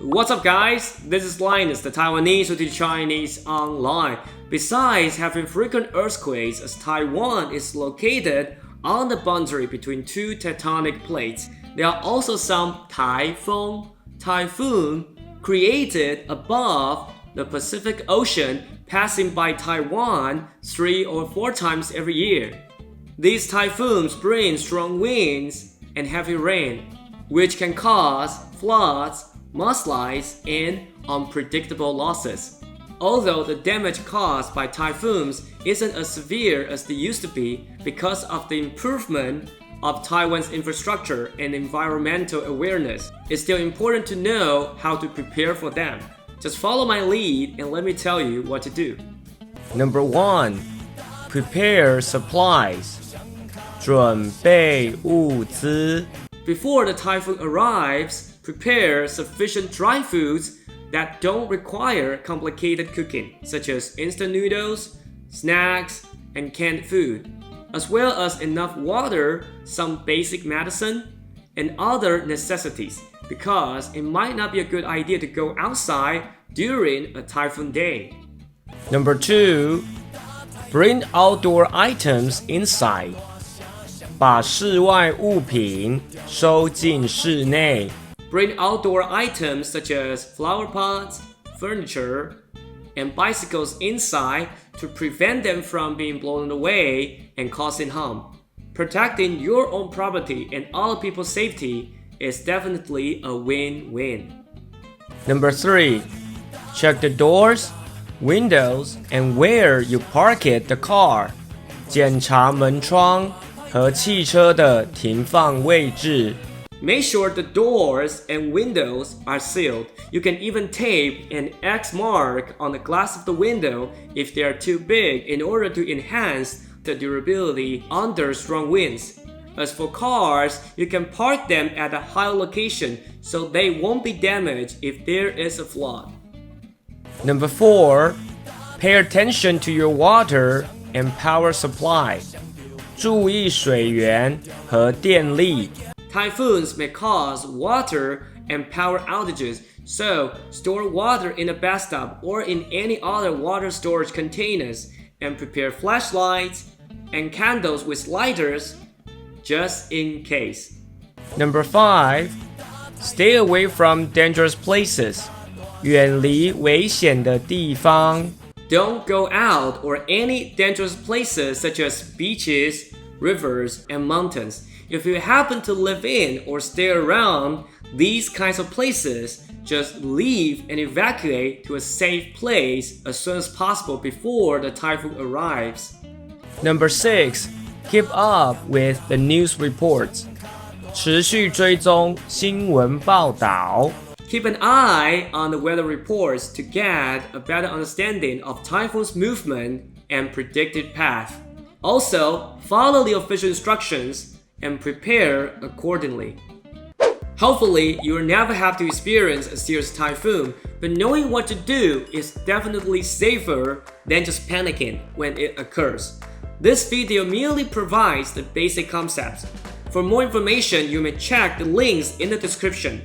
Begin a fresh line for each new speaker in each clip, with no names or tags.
What's up guys, this is Linus the Taiwanese with the Chinese online. Besides having frequent earthquakes as Taiwan is located on the boundary between two tectonic plates, there are also some typhoon created above the Pacific Ocean passing by Taiwan 3 or 4 times every year. These typhoons bring strong winds and heavy rain, which can cause floods, mudslides, and unpredictable losses. Although the damage caused by typhoons isn't as severe as they used to be because of the improvement of Taiwan's infrastructure and environmental awareness, it's still important to know how to prepare for them. Just follow my lead and let me tell you what to do.
Number 1. Prepare supplies. 准备物资
Before the typhoon arrives, prepare sufficient dry foods that don't require complicated cooking, such as instant noodles, snacks, and canned food, as well as enough water, some basic medicine, and other necessities, because it might not be a good idea to go outside during a typhoon day.
Number 2. Bring outdoor items inside. 把室外物品收进室内
Bring outdoor items such as flower pots, furniture, and bicycles inside to prevent them from being blown away and causing harm. Protecting your own property and other people's safety is definitely a win-win.
Number 3. Check the doors, windows, and where you parked the car. 检查门窗和汽车的停放位置
Make sure the doors and windows are sealed. You can even tape an X mark on the glass of the window if they are too big in order to enhance the durability under strong winds. As for cars, you can park them at a higher location so they won't be damaged if there is a flood.
Number 4. Pay attention to your water and power supply. 注意水源和电力
Typhoons may cause water and power outages, so store water in a bathtub or in any other water storage containers and prepare flashlights and candles with lighters just in case.
Number 5. Stay away from dangerous places. 远离危险的地方
Don't go out or any dangerous places such as beaches, rivers, and mountains. If you happen to live in or stay around these kinds of places, just leave and evacuate to a safe place as soon as possible before the typhoon arrives.
Number 6. Keep up with the news reports. 持续追踪新闻报道
Keep an eye on the weather reports to get a better understanding of typhoon's movement and predicted path. Also, follow the official instructions and prepare accordingly. Hopefully, you will never have to experience a serious typhoon, but knowing what to do is definitely safer than just panicking when it occurs. This video merely provides the basic concepts. For more information, you may check the links in the description.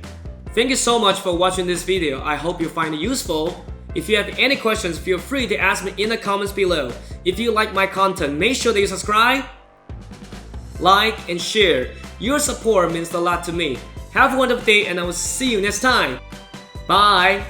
Thank you so much for watching this video. I hope you find it useful. If you have any questions, feel free to ask me in the comments below. If you like my content, make sure that you subscribe, like, and share. Your support means a lot to me. Have a wonderful day and I will see you next time. Bye!